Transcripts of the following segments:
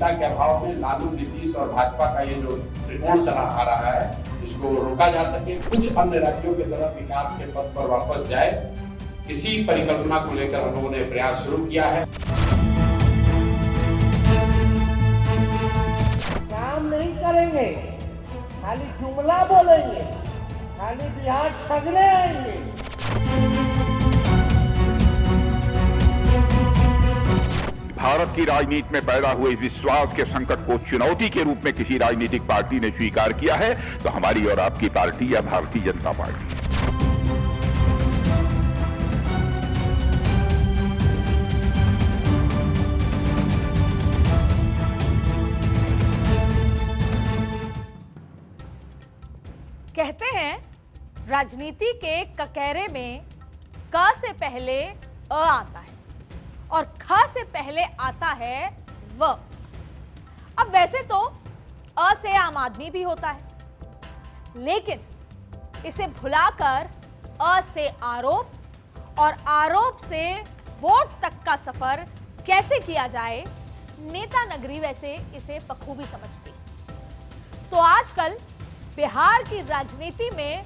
नेता के अभाव में लालू, नीतीश और भाजपा का ये जो त्रिकोण चला आ रहा है, इसको रोका जा सके, कुछ अन्य राज्यों की तरफ विकास के पथ पर वापस जाए, इसी परिकल्पना को लेकर हम लोगों ने प्रयास शुरू किया है। काम नहीं करेंगे, खाली जुमला बोलेंगे, खाली बिहार ठगने आएंगे। भारत की राजनीति में पैदा हुए विश्वास के संकट को चुनौती के रूप में किसी राजनीतिक पार्टी ने स्वीकार किया है तो हमारी और आपकी पार्टी या भारतीय जनता पार्टी। कहते हैं राजनीति के ककहरे में क से पहले अ आता है और ख से पहले आता है व। अब वैसे तो अ से आम आदमी भी होता है, लेकिन इसे भुलाकर अ से आरोप और आरोप से वोट तक का सफर कैसे किया जाए, नेता नगरी वैसे इसे बखूबी समझती। तो आजकल बिहार की राजनीति में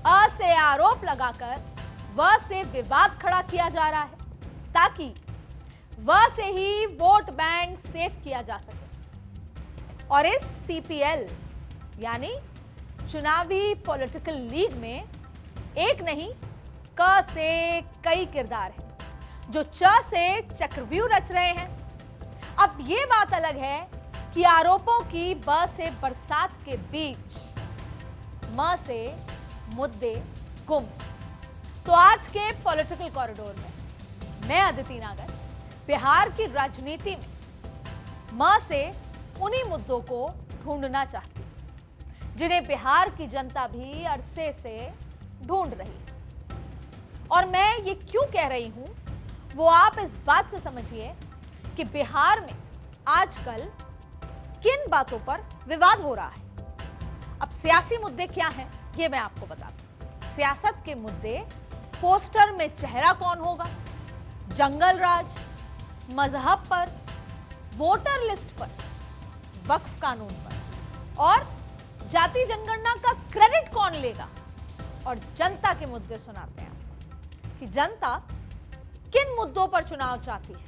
अ से आरोप लगाकर व से विवाद खड़ा किया जा रहा है ताकि व से ही वोट बैंक सेव किया जा सके। और इस सीपीएल यानी चुनावी पॉलिटिकल लीग में एक नहीं क से कई किरदार हैं जो च से चक्रव्यूह रच रहे हैं। अब ये बात अलग है कि आरोपों की ब से बरसात के बीच म से मुद्दे गुम। तो आज के पॉलिटिकल कॉरिडोर में मैं अदिति नागर बिहार की राजनीति में म से उन्हीं मुद्दों को ढूंढना चाहती हूं जिन्हें बिहार की जनता भी अरसे से ढूंढ रही है। और मैं ये क्यों कह रही हूं वो आप इस बात से समझिए कि बिहार में आजकल किन बातों पर विवाद हो रहा है। अब सियासी मुद्दे क्या हैं ये मैं आपको बताती हूं। सियासत के मुद्दे पोस्टर में चेहरा कौन होगा, जंगल राज, मजहब पर, वोटर लिस्ट पर, वक्फ कानून पर और जाति जनगणना का क्रेडिट कौन लेगा। और जनता के मुद्दे सुनाते हैं आपको कि जनता किन मुद्दों पर चुनाव चाहती है,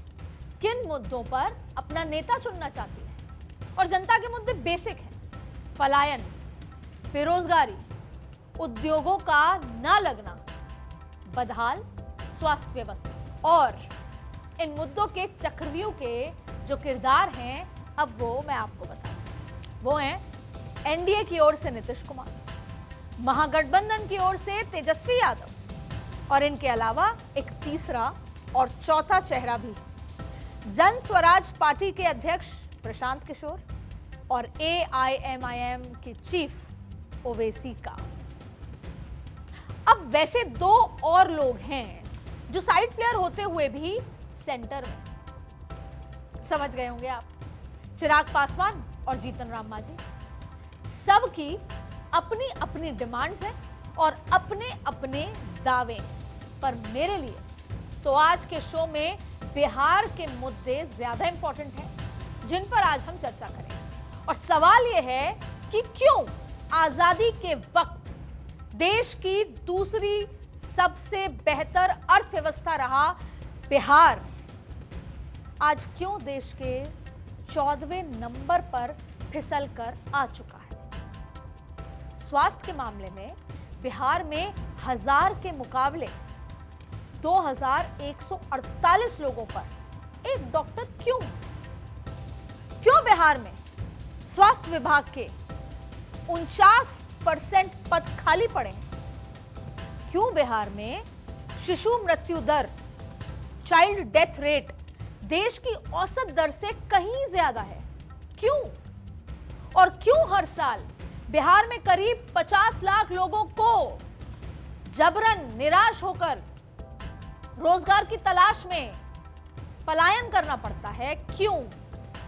किन मुद्दों पर अपना नेता चुनना चाहती है। और जनता के मुद्दे बेसिक हैं, पलायन, बेरोजगारी, उद्योगों का ना लगना, बदहाल स्वास्थ्य व्यवस्था। और इन मुद्दों के चक्रव्यूह के जो किरदार हैं अब वो मैं आपको बताऊं। वो हैं एनडीए की ओर से नीतीश कुमार, महागठबंधन की ओर से तेजस्वी यादव और इनके अलावा एक तीसरा और चौथा चेहरा भी, जन स्वराज पार्टी के अध्यक्ष प्रशांत किशोर और एआईएमआईएम के चीफ ओवैसी का। अब वैसे दो और लोग हैं जो साइड प्लेयर होते हुए भी सेंटर में। समझ गए होंगे आप, चिराग पासवान और जीतन राम मांझी। सबकी अपनी अपनी डिमांड्स हैं और अपने अपने दावे। पर मेरे लिए तो आज के शो में बिहार के मुद्दे ज्यादा इंपॉर्टेंट हैं जिन पर आज हम चर्चा करेंगे। और सवाल यह है कि क्यों आजादी के वक्त देश की दूसरी सबसे बेहतर अर्थव्यवस्था रहा बिहार, आज क्यों देश के 14वें नंबर पर फिसल कर आ चुका है। स्वास्थ्य के मामले में बिहार में 1000 के मुकाबले 2148 लोगों पर एक डॉक्टर क्यों बिहार में स्वास्थ्य विभाग के 49% पद खाली पड़े हैं। क्यों बिहार में शिशु मृत्यु दर, चाइल्ड डेथ रेट देश की औसत दर से कहीं ज्यादा है। क्यों? और क्यों हर साल बिहार में करीब 50 लाख लोगों को जबरन निराश होकर रोजगार की तलाश में पलायन करना पड़ता है? क्यों?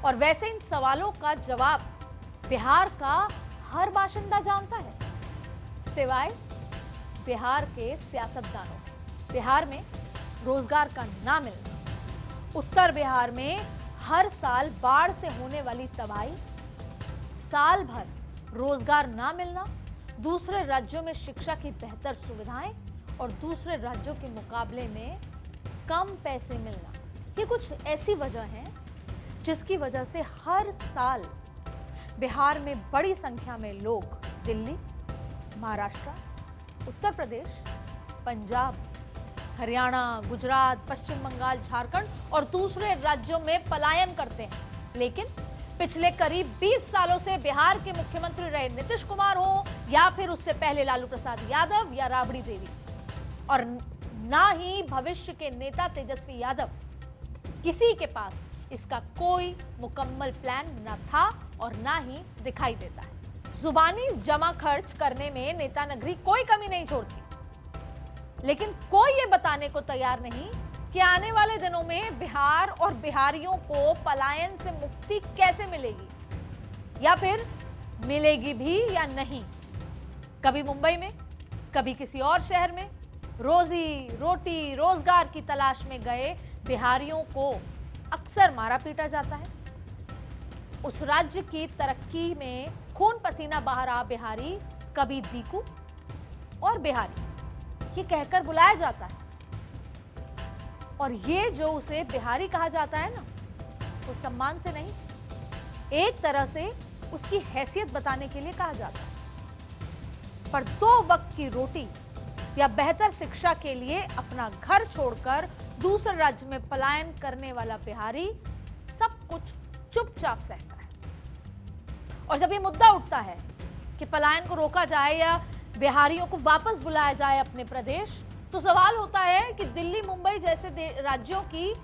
और वैसे इन सवालों का जवाब बिहार का हर बाशिंदा जानता है, सिवाय बिहार के सियासतदानों के। बिहार में रोजगार का ना मिलना, उत्तर बिहार में हर साल बाढ़ से होने वाली तबाही, साल भर रोजगार ना मिलना, दूसरे राज्यों में शिक्षा की बेहतर सुविधाएं और दूसरे राज्यों के मुकाबले में कम पैसे मिलना, ये कुछ ऐसी वजह है जिसकी वजह से हर साल बिहार में बड़ी संख्या में लोग दिल्ली, महाराष्ट्र, उत्तर प्रदेश, पंजाब, हरियाणा, गुजरात, पश्चिम बंगाल, झारखंड और दूसरे राज्यों में पलायन करते हैं। लेकिन पिछले करीब 20 सालों से बिहार के मुख्यमंत्री रहे नीतीश कुमार हो या फिर उससे पहले लालू प्रसाद यादव या राबड़ी देवी, और ना ही भविष्य के नेता तेजस्वी यादव, किसी के पास इसका कोई मुकम्मल प्लान न था और ना ही दिखाई देता है। जुबानी जमा खर्च करने में नेता नगरी कोई कमी नहीं छोड़ती, लेकिन कोई ये बताने को तैयार नहीं कि आने वाले दिनों में बिहार और बिहारियों को पलायन से मुक्ति कैसे मिलेगी, या फिर मिलेगी भी या नहीं। कभी मुंबई में, कभी किसी और शहर में रोजी रोटी रोजगार की तलाश में गए बिहारियों को अक्सर मारा पीटा जाता है। उस राज्य की तरक्की में खून पसीना बहा रहा बिहारी कभी दीकू और बिहारी ये कहकर बुलाया जाता है, और ये जो उसे बिहारी कहा जाता है ना, वो सम्मान से नहीं, एक तरह से उसकी हैसियत बताने के लिए कहा जाता है। पर 2 वक्त की रोटी या बेहतर शिक्षा के लिए अपना घर छोड़कर दूसरे राज्य में पलायन करने वाला बिहारी सब कुछ चुपचाप सहता है। और जब ये मुद्दा उठता है कि पलायन को रोका जाए या बिहारियों को वापस बुलाया जाए अपने प्रदेश, तो सवाल होता है कि दिल्ली, मुंबई जैसे राज्यों की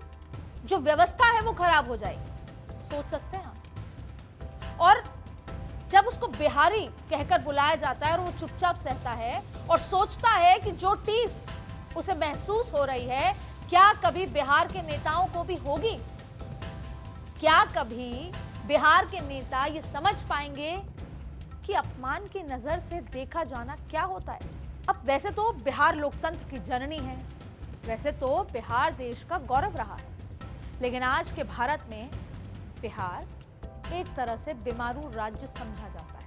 जो व्यवस्था है वो खराब हो जाएगी। सोच सकते हैं आप। और जब उसको बिहारी कहकर बुलाया जाता है और वो चुपचाप सहता है और सोचता है कि जो टीस उसे महसूस हो रही है, क्या कभी बिहार के नेताओं को भी होगी? क्या कभी बिहार के नेता ये समझ पाएंगे कि अपमान की नजर से देखा जाना क्या होता है? अब वैसे तो बिहार लोकतंत्र की जननी है, वैसे तो बिहार देश का गौरव रहा है, लेकिन आज के भारत में बिहार एक तरह से बीमारू राज्य समझा जाता है,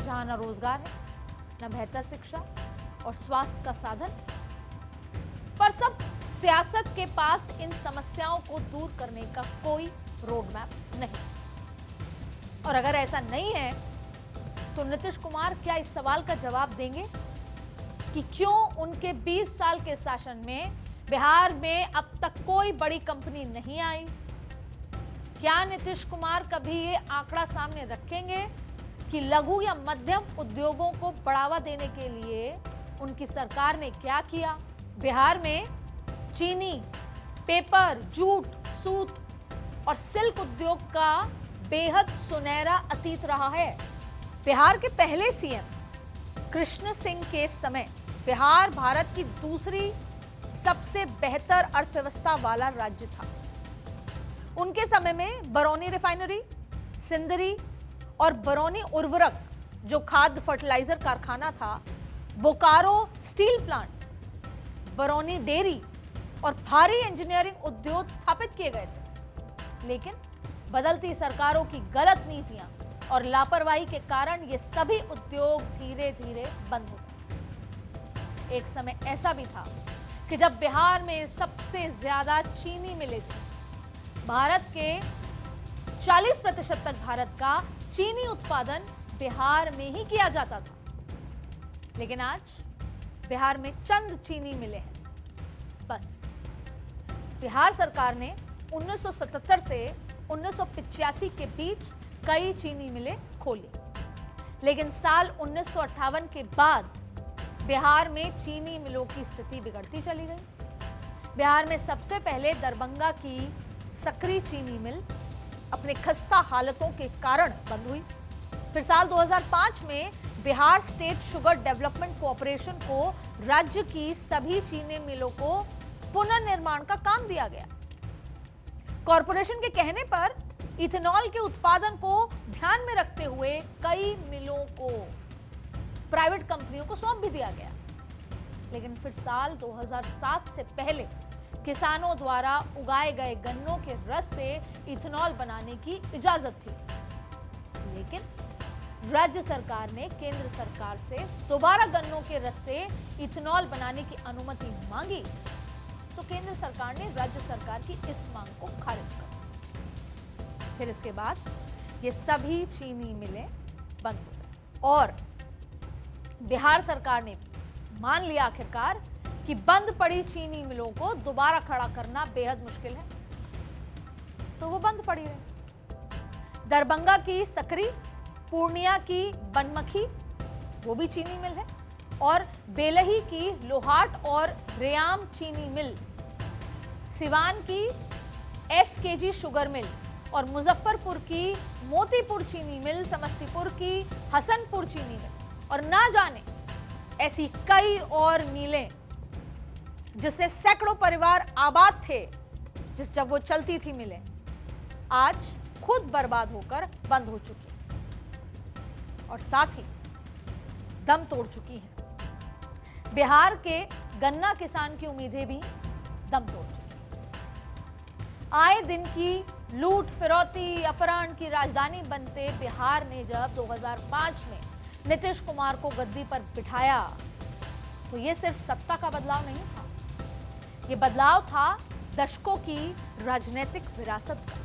जहां न रोजगार है, न बेहतर शिक्षा और स्वास्थ्य का साधन, पर सब सियासत के पास इन समस्याओं को दूर करने का कोई रोड मैप नहीं। और अगर ऐसा नहीं है तो नीतीश कुमार क्या इस सवाल का जवाब देंगे कि क्यों उनके 20 साल के शासन में बिहार में अब तक कोई बड़ी कंपनी नहीं आई? क्या नीतीश कुमार कभी ये आंकड़ा सामने रखेंगे कि लघु या मध्यम उद्योगों को बढ़ावा देने के लिए उनकी सरकार ने क्या किया? बिहार में चीनी, पेपर, जूट, सूत और सिल्क उद्योग का बेहद सुनहरा अतीत रहा है। बिहार के पहले सीएम कृष्ण सिंह के समय बिहार भारत की दूसरी सबसे बेहतर अर्थव्यवस्था वाला राज्य था। उनके समय में बरौनी रिफाइनरी, सिंदरी और बरौनी उर्वरक जो खाद्य फर्टिलाइजर कारखाना था, Bokaro steel plant, Barauni dairy और भारी इंजीनियरिंग उद्योग स्थापित किए गए थे। लेकिन बदलती सरकारों की गलत नीतियां और लापरवाही के कारण ये सभी उद्योग धीरे धीरे बंद हो गए। एक समय ऐसा भी था कि जब बिहार में सबसे ज्यादा चीनी मिले थे, भारत के 40% तक भारत का चीनी उत्पादन बिहार में ही किया जाता था। लेकिन आज बिहार में चंद चीनी मिले हैं बस। बिहार सरकार ने 1977 से 1985 के बीच कई चीनी मिलें खोली, लेकिन साल 1958 के बाद बिहार में चीनी मिलों की स्थिति बिगड़ती चली गई। बिहार में सबसे पहले दरभंगा की सकरी चीनी मिल अपने खस्ता हालतों के कारण बंद हुई। फिर साल 2005 में Bihar state sugar development corporation को राज्य की सभी चीनी मिलों को पुनर्निर्माण का काम दिया गया। कॉरपोरेशन के कहने पर इथेनॉल के उत्पादन को ध्यान में रखते हुए कई मिलों को प्राइवेट कंपनियों को सौंप भी दिया गया। लेकिन फिर साल 2007 से पहले किसानों द्वारा उगाए गए गन्नों के रस से इथेनॉल बनाने की इजाजत थी। लेकिन राज्य सरकार ने केंद्र सरकार से दोबारा गन्नों के रस से इथेनॉल बनाने की अनुमति मांगी, तो केंद्र सरकार ने राज्य सरकार की इस मांग को खारिज कर दिया। फिर इसके बाद ये सभी चीनी मिलें बंद हो गई और बिहार सरकार ने मान लिया आखिरकार कि बंद पड़ी चीनी मिलों को दोबारा खड़ा करना बेहद मुश्किल है, तो वो बंद पड़ी रही। दरभंगा की सकरी, पूर्णिया की बनमखी, वो भी चीनी मिल है, और बेलही की लोहाट और रेयाम चीनी मिल, सिवान की एसकेजी शुगर मिल और मुजफ्फरपुर की मोतीपुर चीनी मिल, समस्तीपुर की हसनपुर चीनी मिल और ना जाने ऐसी कई और मिलें जिससे सैकड़ों परिवार आबाद थे, जब वो चलती थी मिलें, आज खुद बर्बाद होकर बंद हो चुकी है और साथ ही दम तोड़ चुकी है। बिहार के गन्ना किसान की उम्मीदें भी दम तोड़ चुकी हैं। आए दिन की लूट, फिरौती, अपहरण की राजधानी बनते बिहार ने जब 2005 में नीतीश कुमार को गद्दी पर बिठाया, तो ये सिर्फ सत्ता का बदलाव नहीं था, ये बदलाव था दशकों की राजनीतिक विरासत का।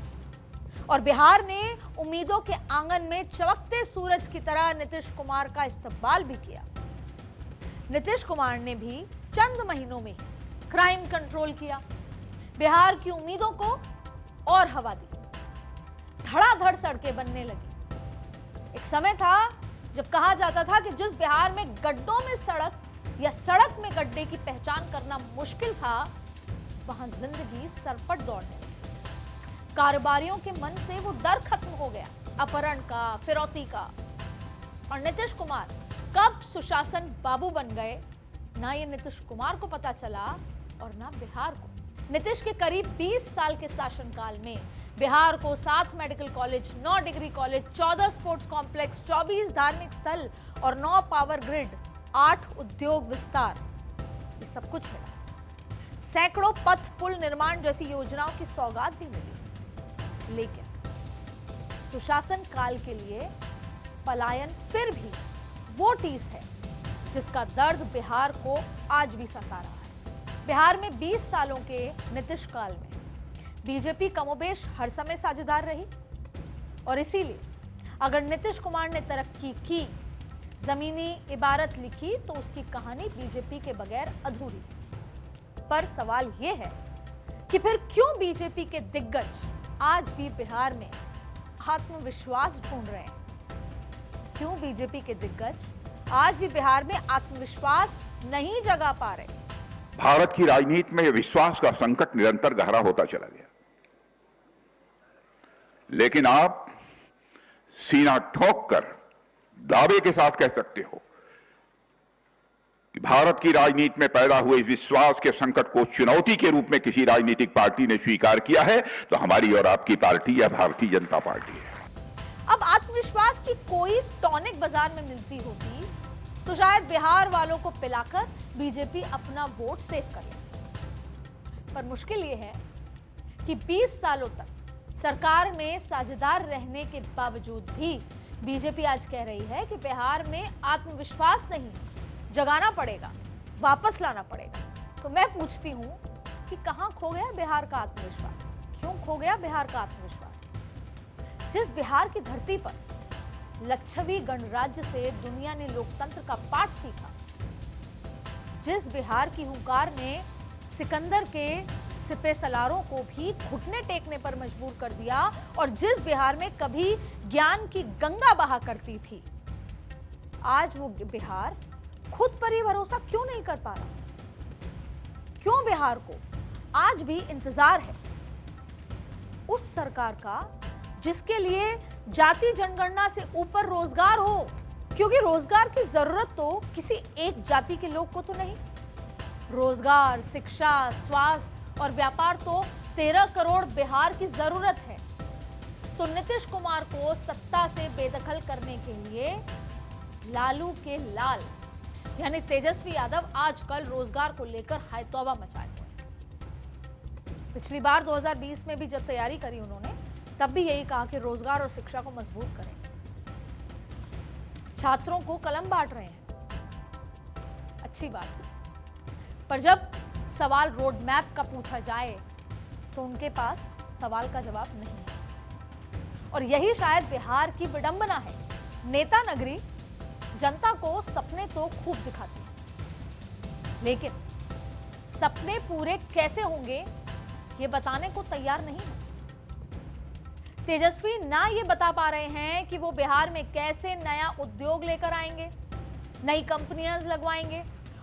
और बिहार ने उम्मीदों के आंगन में चमकते सूरज की तरह नीतीश कुमार का इस्तकबाल भी किया। नीतीश कुमार ने भी चंद महीनों में क्राइम कंट्रोल किया, बिहार की उम्मीदों को और हवा दी, धड़ाधड़ सड़कें बनने लगी। एक समय था जब कहा जाता था कि जिस बिहार में गड्ढों में सड़क या सड़क में गड्ढे की पहचान करना मुश्किल था, वहां जिंदगी सरपट दौड़ने लगी। कारोबारियों के मन से वो डर खत्म हो गया अपहरण का, फिरौती का। और नीतीश कुमार कब सुशासन बाबू बन गए, ना ये नीतीश कुमार को पता चला और ना बिहार को। नीतीश के करीब 20 साल के शासनकाल में बिहार को 7 medical college, 9 degree college, 14 sports complex, 24 धार्मिक स्थल और 9 पावर ग्रिड, 8 उद्योग विस्तार, ये सब कुछ मिला। सैकड़ों पथ पुल निर्माण जैसी योजनाओं की सौगात भी मिली। लेकिन सुशासन काल के लिए पलायन फिर भी वो टीस है जिसका दर्द बिहार को आज भी सता रहा है। बिहार में 20 सालों के नीतीश काल में बीजेपी कमोबेश हर समय साझेदार रही और इसीलिए अगर नीतीश कुमार ने तरक्की की, जमीनी इबारत लिखी, तो उसकी कहानी बीजेपी के बगैर अधूरी। पर सवाल यह है कि फिर क्यों बीजेपी के दिग्गज आज भी बिहार में आत्मविश्वास ढूंढ रहे हैं? क्यों बीजेपी के दिग्गज आज भी बिहार में आत्मविश्वास नहीं जगा पा रहे? भारत की राजनीति में विश्वास का संकट निरंतर गहरा होता चला गया, लेकिन आप सीना ठोक कर दावे के साथ कह सकते हो कि भारत की राजनीति में पैदा हुए विश्वास के संकट को चुनौती के रूप में किसी राजनीतिक पार्टी ने स्वीकार किया है तो हमारी और आपकी पार्टी या भारतीय जनता पार्टी है। अब आत्मविश्वास की कोई टॉनिक बाजार में मिलती होती तो शायद बिहार वालों को पिलाकर बीजेपी अपना वोट सेव कर ले। पर मुश्किल यह है कि 20 सालों तक सरकार में साझेदार रहने के बावजूद भी बीजेपी आज कह रही है कि बिहार में आत्मविश्वास नहीं जगाना पड़ेगा, वापस लाना पड़ेगा। तो मैं पूछती हूं कि कहां खो गया बिहार का आत्मविश्वास? क्यों खो गया बिहार का आत्मविश्वास? जिस बिहार की धरती पर लक्षवी गणराज्य से दुनिया ने लोकतंत्र का पाठ सीखा, जिस बिहार की हुंकार ने सिकंदर के सिपह सलारों को भी घुटने टेकने पर मजबूर कर दिया और जिस बिहार में कभी ज्ञान की गंगा बहा करती थी, आज वो बिहार खुद पर ही भरोसा क्यों नहीं कर पा रहा? क्यों बिहार को आज भी इंतजार है उस सरकार का जिसके लिए जाति जनगणना से ऊपर रोजगार हो? क्योंकि रोजगार की जरूरत तो किसी एक जाति के लोग को तो नहीं। रोजगार, शिक्षा, स्वास्थ्य और व्यापार तो 13 करोड़ बिहार की जरूरत है। तो नीतीश कुमार को सत्ता से बेदखल करने के लिए लालू के लाल यानी तेजस्वी यादव आजकल रोजगार को लेकर हाय तौबा मचाए हुए हैं। पिछली बार 2020 में भी जब तैयारी करी उन्होंने, तब भी यही कहा कि रोजगार और शिक्षा को मजबूत करेंगे। छात्रों को कलम बांट रहे हैं, अच्छी बात है, पर जब सवाल रोड मैप का पूछा जाए तो उनके पास सवाल का जवाब नहीं है। और यही शायद बिहार की विडंबना है। नेता नगरी जनता को सपने तो खूब दिखाती है, लेकिन सपने पूरे कैसे होंगे ये बताने को तैयार नहीं है। तेजस्वी ना ये बता पा रहे हैं कि वो बिहार में कैसे नया उद्योग लेकर आएंगे, नई कंपनियां लगवाएंगे,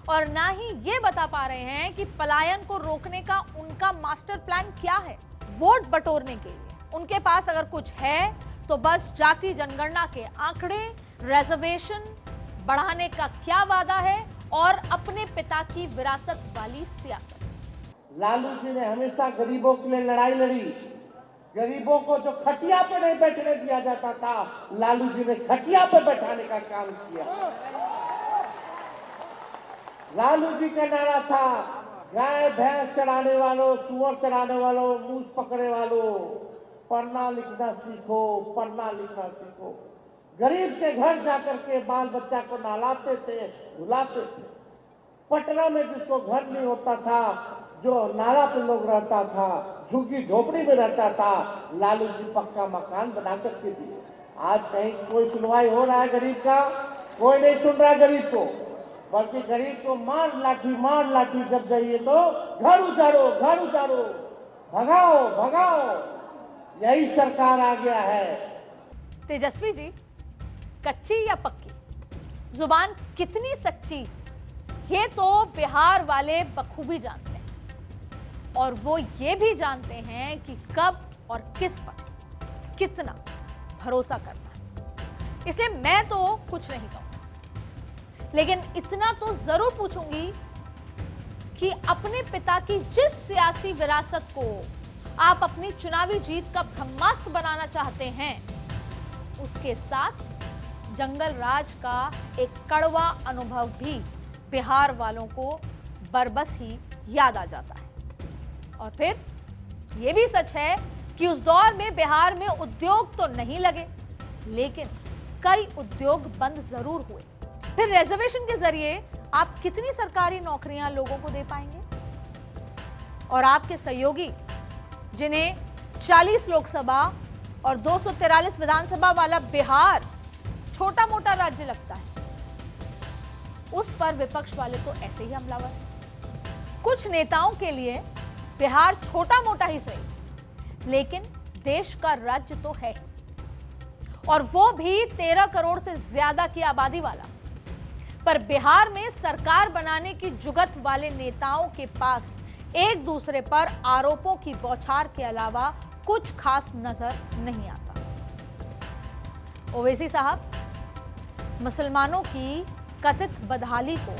और ना ही ये बता पा रहे हैं कि पलायन को रोकने का उनका मास्टर प्लान क्या है। वोट बटोरने के लिए उनके पास अगर कुछ है तो बस जाति जनगणना के आंकड़े, रिजर्वेशन बढ़ाने का क्या वादा है और अपने पिता की विरासत वाली सियासत। लालू जी ने हमेशा गरीबों के लिए लड़ाई लड़ी। गरीबों को जो खटिया पे नहीं बैठने दिया जाता था, लालू जी ने खटिया पे बैठाने का काम किया। लालू जी का नारा था, गाय भैंस चराने वालों, सुअर चराने वालों, मूस पकड़ने वालों, पढ़ना लिखना सीखो, पढ़ना लिखना सीखो। गरीब के घर जाकर के बाल बच्चा को नहलाते थे, धुलाते थे। पटना में जिसको घर नहीं होता था, जो नाला पे लोग रहता था, झुग्गी झोपड़ी में रहता था, लालू जी पक्का मकान बना करके दिए। आज कहीं कोई सुनवाई हो रहा है गरीब का? कोई नहीं सुन रहा गरीब को, बल्कि गरीब को मार लाठी जब जाइए तो घर उजाड़ो, घर उजाड़ो, भगाओ भगाओ, यही सरकार आ गया है। तेजस्वी जी, कच्ची या पक्की जुबान कितनी सच्ची ये तो बिहार वाले बखूबी जानते हैं, और वो ये भी जानते हैं कि कब और किस पर कितना भरोसा करना है। इसलिए मैं तो कुछ नहीं कहूंगा, लेकिन इतना तो जरूर पूछूंगी कि अपने पिता की जिस सियासी विरासत को आप अपनी चुनावी जीत का ब्रह्मास्त्र बनाना चाहते हैं, उसके साथ जंगल राज का एक कड़वा अनुभव भी बिहार वालों को बरबस ही याद आ जाता है। और फिर यह भी सच है कि उस दौर में बिहार में उद्योग तो नहीं लगे, लेकिन कई उद्योग बंद जरूर हुए। फिर रिजर्वेशन के जरिए आप कितनी सरकारी नौकरियां लोगों को दे पाएंगे? और आपके सहयोगी जिन्हें 40 लोकसभा और 243 विधानसभा वाला बिहार छोटा मोटा राज्य लगता है, उस पर विपक्ष वाले तो ऐसे ही हमलावर हैं। कुछ नेताओं के लिए बिहार छोटा मोटा ही सही, लेकिन देश का राज्य तो है, और वो भी 13 करोड़ से ज्यादा की आबादी वाला। पर बिहार में सरकार बनाने की जुगत वाले नेताओं के पास एक दूसरे पर आरोपों की बौछार के अलावा कुछ खास नजर नहीं आता। ओवैसी साहब मुसलमानों की कथित बदहाली को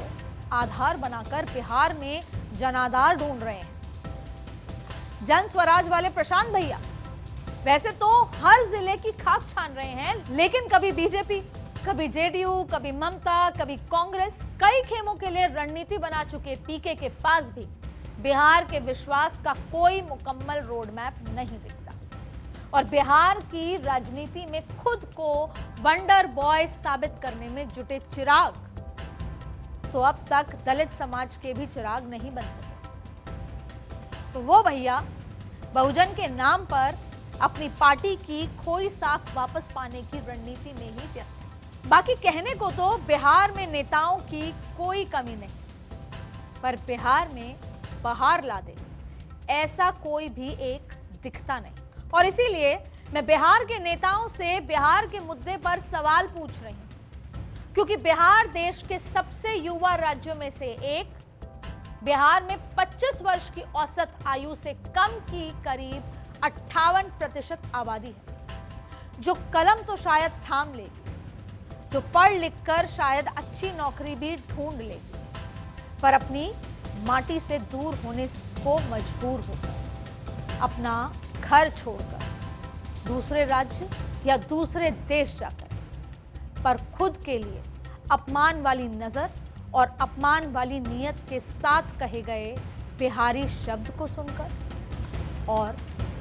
आधार बनाकर बिहार में जनाधार ढूंढ रहे हैं। जन स्वराज वाले प्रशांत भैया वैसे तो हर जिले की खाक छान रहे हैं, लेकिन कभी बीजेपी, कभी जेडीयू, कभी ममता, कभी कांग्रेस, कई खेमों के लिए रणनीति बना चुके पीके के पास भी बिहार के विश्वास का कोई मुकम्मल रोड मैप नहीं दिखता। और बिहार की राजनीति में खुद को वंडर बॉय साबित करने में जुटे चिराग तो अब तक दलित समाज के भी चिराग नहीं बन सके। तो वो भैया बहुजन के नाम पर अपनी पार्टी की खोई साख वापस पाने की रणनीति में ही व्यस्त। बाकी कहने को तो बिहार में नेताओं की कोई कमी नहीं, पर बिहार में बहार ला दे ऐसा कोई भी एक दिखता नहीं। और इसीलिए मैं बिहार के नेताओं से बिहार के मुद्दे पर सवाल पूछ रही हूं, क्योंकि बिहार देश के सबसे युवा राज्यों में से एक। बिहार में 25 वर्ष की औसत आयु से कम की करीब 58% आबादी है, जो कलम तो शायद थाम लेगी, जो पढ़ लिख कर शायद अच्छी नौकरी भी ढूंढ लेगी, पर अपनी माटी से दूर होने को मजबूर होकर, अपना घर छोड़कर दूसरे राज्य या दूसरे देश जाकर, पर खुद के लिए अपमान वाली नजर और अपमान वाली नीयत के साथ कहे गए बिहारी शब्द को सुनकर और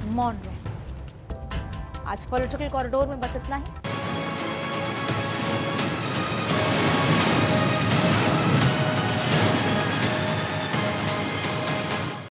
मौन रहना। आज पॉलिटिकल कॉरिडोर में बस इतना ही।